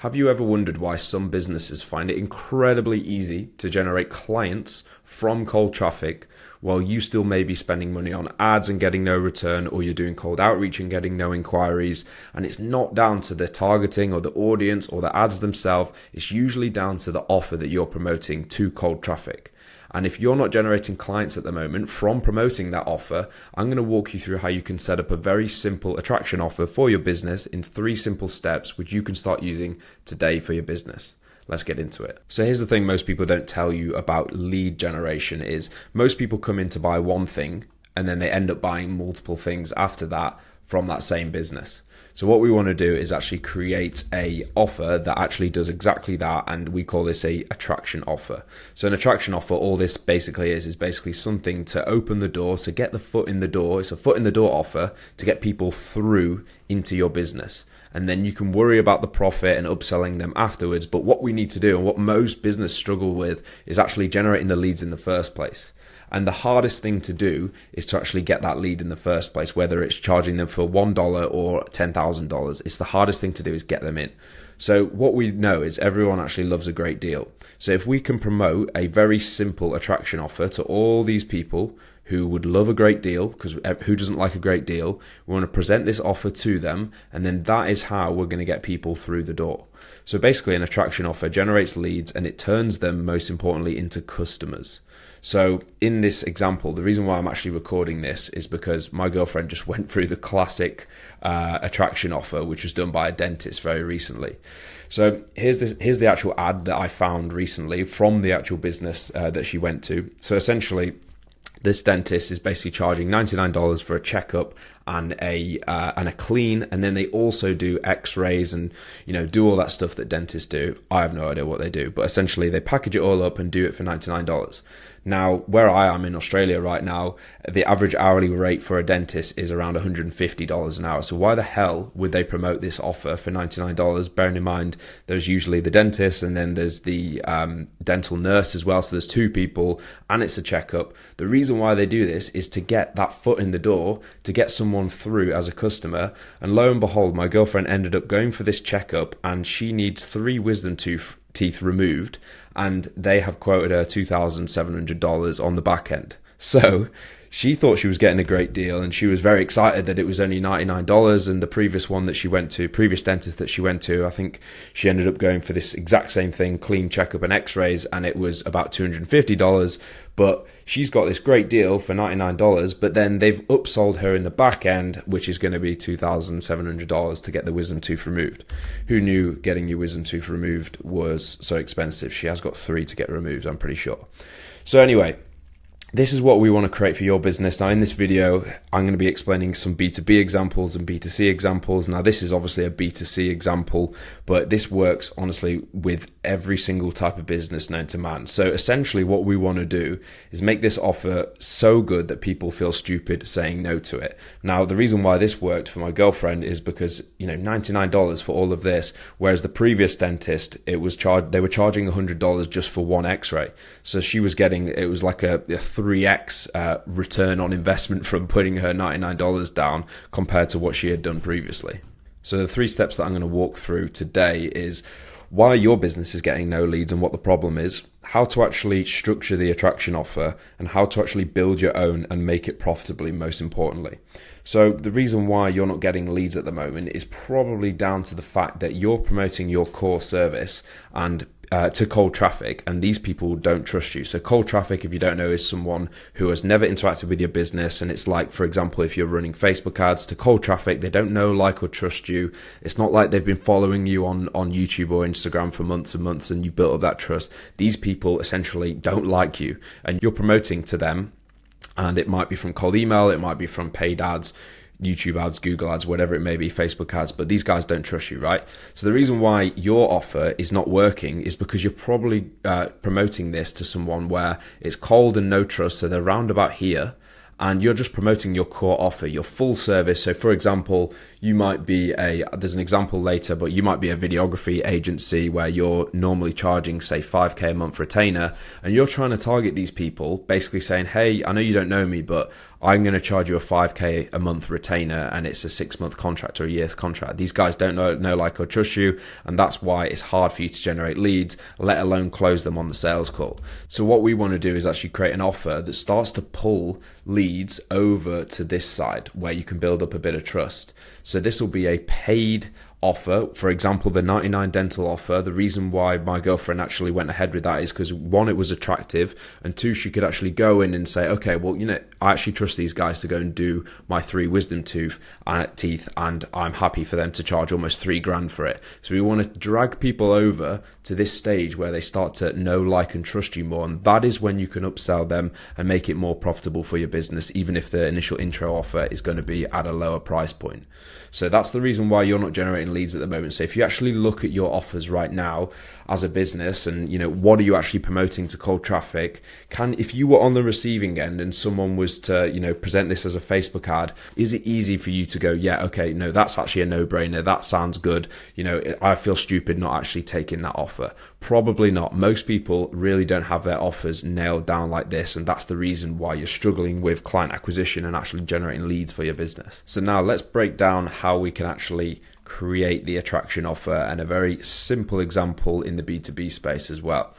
Have you ever wondered why some businesses find it incredibly easy to generate clients from cold traffic while you still may be spending money on ads and getting no return, or you're doing cold outreach and getting no inquiries? And it's not down to the targeting or the audience or the ads themselves. It's usually down to the offer that you're promoting to cold traffic. And if you're not generating clients at the moment from promoting that offer, I'm going to walk you through how you can set up a very simple attraction offer for your business in 3 simple steps, which you can start using today for your business. Let's get into it. So here's the thing most people don't tell you about lead generation is most people come in to buy one thing and then they end up buying multiple things after that from that same business. So what we want to do is actually create a offer that actually does exactly that, and we call this a attraction offer. So an attraction offer, all this basically is basically something to open the door, to get the foot in the door. It's a foot in the door offer to get people through into your business. And then you can worry about the profit and upselling them afterwards. But what we need to do, and what most business struggle with, is actually generating the leads in the first place. And the hardest thing to do is to actually get that lead in the first place, whether it's charging them for $1 or $10,000. It's the hardest thing to do is get them in. So what we know is everyone actually loves a great deal. So if we can promote a very simple attraction offer to all these people who would love a great deal, because who doesn't like a great deal? We want to present this offer to them, and then that is how we're going to get people through the door. So basically an attraction offer generates leads and it turns them, most importantly, into customers. So in this example, the reason why I'm actually recording this is because my girlfriend just went through the classic attraction offer, which was done by a dentist very recently. So here's the actual ad that I found recently from the actual business that she went to. So essentially, this dentist is basically charging $99 for a checkup and a clean, and then they also do X-rays and do all that stuff that dentists do. I have no idea what they do, but essentially they package it all up and do it for $99. Now, where I am in Australia right now, the average hourly rate for a dentist is around $150 an hour. So why the hell would they promote this offer for $99? Bearing in mind, there's usually the dentist and then there's the dental nurse as well. So there's 2 people and it's a checkup. The reason why they do this is to get that foot in the door, to get someone through as a customer. And lo and behold, my girlfriend ended up going for this checkup and she needs 3 wisdom teeth removed, and they have quoted her $2,700 on the back end. So she thought she was getting a great deal and she was very excited that it was only $99. And the previous dentist that she went to, I think she ended up going for this exact same thing, clean checkup and x-rays, and it was about $250. But she's got this great deal for $99, but then they've upsold her in the back end, which is going to be $2,700 to get the wisdom tooth removed. Who knew getting your wisdom tooth removed was so expensive? She has got 3 to get removed, I'm pretty sure. So anyway, this is what we want to create for your business. Now, in this video, I'm going to be explaining some B2B examples and B2C examples. Now, this is obviously a B2C example, but this works honestly with every single type of business known to man. So essentially what we want to do is make this offer so good that people feel stupid saying no to it. Now, the reason why this worked for my girlfriend is because, $99 for all of this, whereas the previous dentist, they were charging $100 just for one x-ray. So she was getting, it was like a 3x return on investment from putting her $99 down compared to what she had done previously. So the 3 steps that I'm going to walk through today is why your business is getting no leads and what the problem is, how to actually structure the attraction offer, and how to actually build your own and make it profitably, most importantly. So the reason why you're not getting leads at the moment is probably down to the fact that you're promoting your core service and to cold traffic, and these people don't trust you. So cold traffic, if you don't know, is someone who has never interacted with your business. And it's like, for example, if you're running Facebook ads to cold traffic, they don't know, like, or trust you. It's not like they've been following you on YouTube or Instagram for months and months and you built up that trust. These people essentially don't like you and you're promoting to them. And it might be from cold email, it might be from paid ads, YouTube ads, Google ads, whatever it may be, Facebook ads, but these guys don't trust you, right? So the reason why your offer is not working is because you're probably promoting this to someone where it's cold and no trust, so they're round about here, and you're just promoting your core offer, your full service. So for example, you might be there's an example later, but you might be a videography agency where you're normally charging, say, $5,000 a month retainer, and you're trying to target these people, basically saying, hey, I know you don't know me, but I'm going to charge you a 5k a month retainer and it's a 6-month contract or a year's contract. These guys don't know, like, or trust you, and that's why it's hard for you to generate leads, let alone close them on the sales call. So what we want to do is actually create an offer that starts to pull leads over to this side where you can build up a bit of trust. So this will be a paid offer. For example, the 99 dental offer, the reason why my girlfriend actually went ahead with that is because, one, it was attractive, and two, she could actually go in and say, okay, well, I actually trust these guys to go and do my 3 wisdom teeth, and I'm happy for them to charge almost $3,000 for it. So we want to drag people over to this stage where they start to know, like, and trust you more, and that is when you can upsell them and make it more profitable for your business, even if the initial intro offer is going to be at a lower price point. So that's the reason why you're not generating leads at the moment. So if you actually look at your offers right now as a business, and what are you actually promoting to cold traffic, if you were on the receiving end and someone was to present this as a Facebook ad, is it easy for you to go, yeah, okay, no, that's actually a no-brainer, that sounds good, I feel stupid not actually taking that offer? Probably not. Most people really don't have their offers nailed down like this, and that's the reason why you're struggling with client acquisition and actually generating leads for your business. So now let's break down how we can actually create the attraction offer, and a very simple example in the B2B space as well.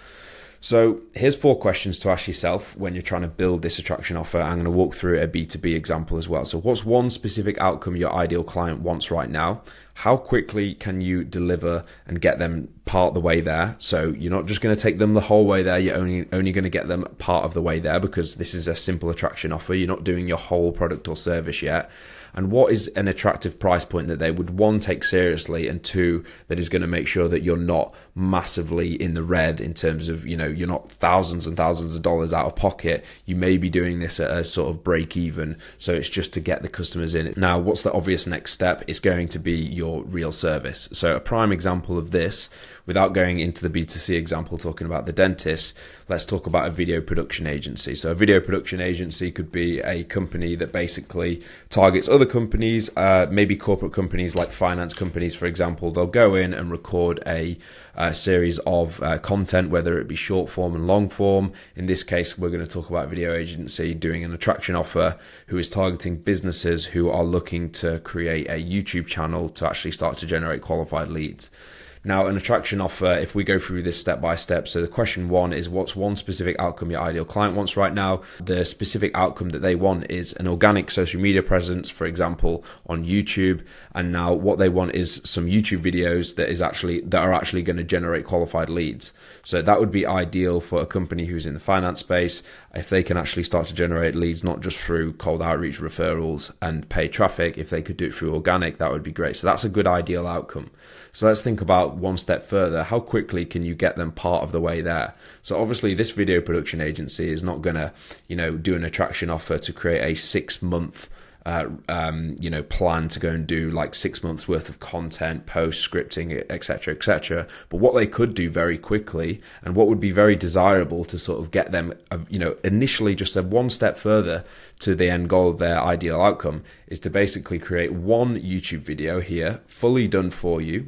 So here's 4 questions to ask yourself when you're trying to build this attraction offer. I'm going to walk through a B2B example as well. So what's one specific outcome your ideal client wants right now? How quickly can you deliver and get them part of the way there? So you're not just going to take them the whole way there. You're only going to get them part of the way there, because this is a simple attraction offer. You're not doing your whole product or service yet. And what is an attractive price point that they would, 1, take seriously, and 2, that is going to make sure that you're not massively in the red in terms of, you're not thousands and thousands of dollars out of pocket. You may be doing this at a sort of break even. So it's just to get the customers in. Now, what's the obvious next step? It's going to be your real service. So a prime example of this, without going into the B2C example, talking about the dentist, let's talk about a video production agency. So a video production agency could be a company that basically targets other companies, maybe corporate companies like finance companies, for example. They'll go in and record a series of content, whether it be short form and long form. In this case, we're going to talk about a video agency doing an attraction offer who is targeting businesses who are looking to create a YouTube channel to actually start to generate qualified leads. Now, an attraction offer, if we go through this step by step, so the question 1 is, what's one specific outcome your ideal client wants right now? The specific outcome that they want is an organic social media presence, for example, on YouTube. And now what they want is some YouTube videos that are actually going to generate qualified leads. So that would be ideal for a company who's in the finance space. If they can actually start to generate leads, not just through cold outreach, referrals, and paid traffic, if they could do it through organic, that would be great. So that's a good ideal outcome. So let's think about one step further. How quickly can you get them part of the way there? So obviously this video production agency is not going to, do an attraction offer to create a 6-month plan to go and do like 6 months worth of content, post scripting, etc., etc. But what they could do very quickly, and what would be very desirable to sort of get them, initially just a 1 step further to the end goal of their ideal outcome, is to basically create 1 YouTube video here, fully done for you,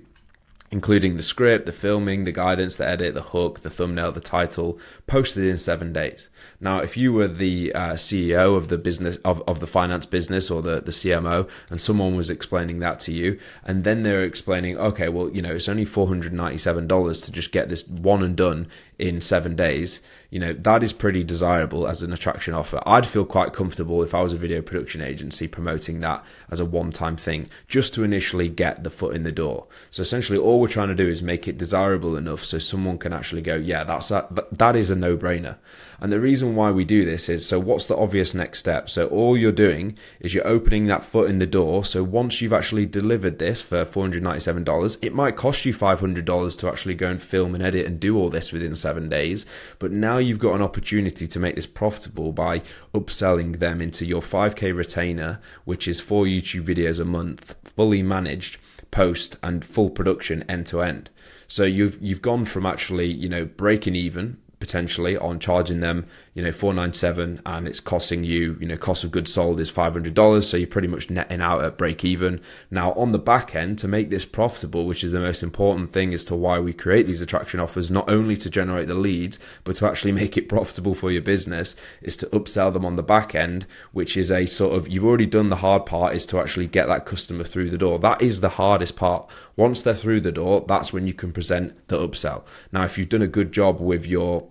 including the script, the filming, the guidance, the edit, the hook, the thumbnail, the title, posted in 7 days. Now, if you were the CEO of the business, of the finance business, or the CMO, and someone was explaining that to you, and then they're explaining, okay, well, it's only $497 to just get this one and done in 7 days, that is pretty desirable as an attraction offer. I'd feel quite comfortable if I was a video production agency promoting that as a one-time thing, just to initially get the foot in the door. So essentially all we're trying to do is make it desirable enough so someone can actually go, yeah, that is a no-brainer. And the reason why we do this is, so what's the obvious next step? So all you're doing is you're opening that foot in the door. So once you've actually delivered this for $497, it might cost you $500 to actually go and film and edit and do all this within 7 days. But now you've got an opportunity to make this profitable by upselling them into your 5K retainer, which is 4 YouTube videos a month, fully managed, post and full production end to end. So you've gone from actually, breaking even, potentially on charging them, $497, and it's costing you, cost of goods sold is $500. So you're pretty much netting out at break even. Now on the back end, to make this profitable, which is the most important thing as to why we create these attraction offers, not only to generate the leads, but to actually make it profitable for your business, is to upsell them on the back end, which is a sort of, you've already done the hard part, is to actually get that customer through the door. That is the hardest part. Once they're through the door, that's when you can present the upsell. Now, if you've done a good job with your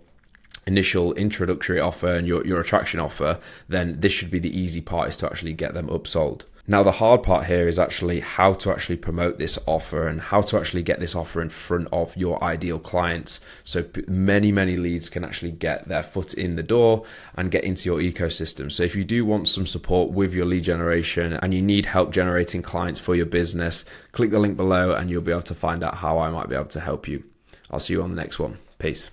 initial introductory offer and your attraction offer, then this should be the easy part, is to actually get them upsold. Now, the hard part here is actually how to actually promote this offer and how to actually get this offer in front of your ideal clients. So many leads can actually get their foot in the door and get into your ecosystem. So if you do want some support with your lead generation and you need help generating clients for your business, click the link below and you'll be able to find out how I might be able to help you. I'll see you on the next one. Peace.